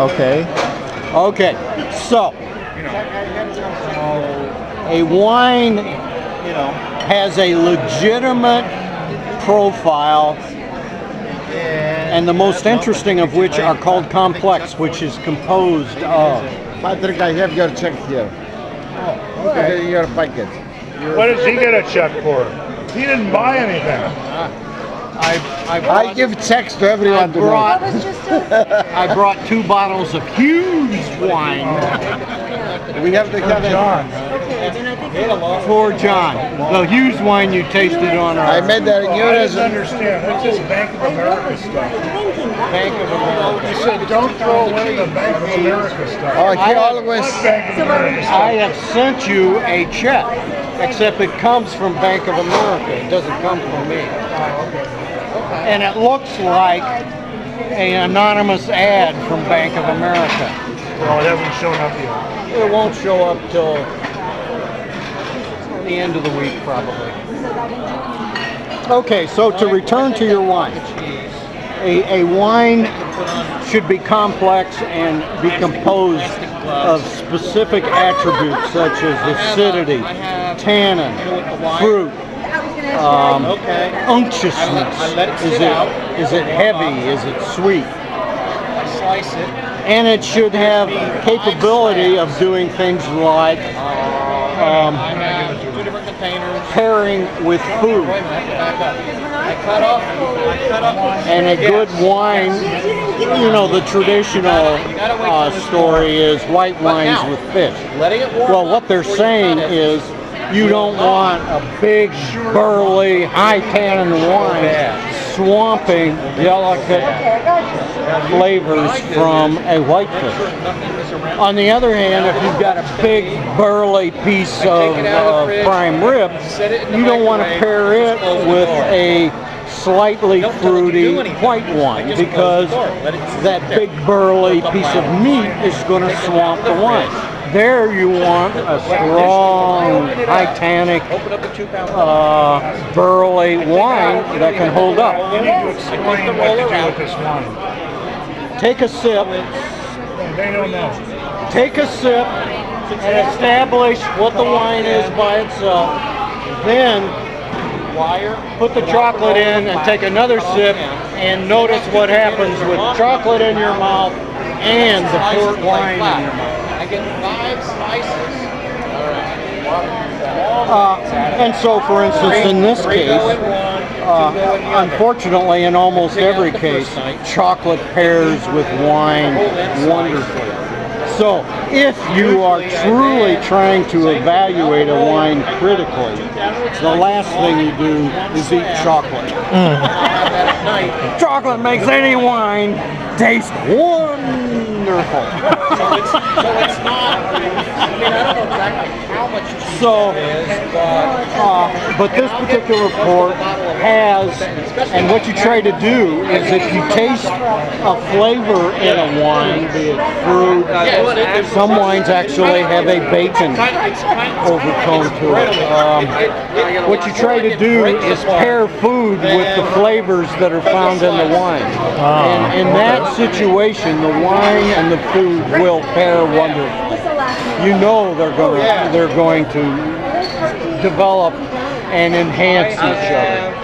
Okay. Okay. So, a wine, has a legitimate profile, and the most interesting of which are called complex, which is composed of. Patrick, I have your check here. Okay. Your packet. What does he get a check for? He didn't buy anything. I give checks to everyone I brought 2 bottles of huge wine. We have the John. For John. The huge wine you tasted on our... I made the I didn't understand. What's this Bank of America stuff? Bank of America. You said don't throw away the Bank of America stuff. Oh, he always. What Bank of America stuff? I have sent you a check, except it comes from Bank of America. It doesn't come from me. And it looks like an anonymous ad from Bank of America. Well, it hasn't shown up yet. It won't show up till the end of the week, probably. Okay, so to return to your wine. A wine should be complex and be composed of specific attributes such as acidity, tannin, fruit, unctuousness. Is it heavy? Is it sweet? Slice it. And it should have capability of doing things like Two different containers. pairing with food. I cut up. And a good wine, the traditional story is white wines with fish. Letting it warm. Well, what they're saying is you don't want a big, burly, high tannin wine swamping delicate flavors from a whitefish. On the other hand, if you've got a big, burly piece of prime rib, you don't want to pair it with a slightly fruity white wine, because that big, burly piece of meat is going to swamp the wine. There you want a strong, high-tannic, burly wine that can hold up. You need to explain what to do with this wine. Take a sip. They don't know. Take a sip and establish what the wine is by itself. Then put the chocolate in and take another sip and notice what happens with chocolate in your mouth and the port wine in your mouth. I get 5 slices. And so, for instance, in this case, unfortunately, in almost every case, chocolate pairs with wine wonderfully. So, if you are truly trying to evaluate a wine critically, the last thing you do is eat chocolate. Chocolate makes any wine taste wonderful. So it's not. I don't know exactly how much but this particular port has, and what you try to do is if you taste a flavor in a wine, be it fruit, some wines actually have a bacon overtone to it. What you try to do is pair food with the flavors that are found in the wine. And in that situation, the wine and the food will pair wonderfully. They're going to develop and enhance each other.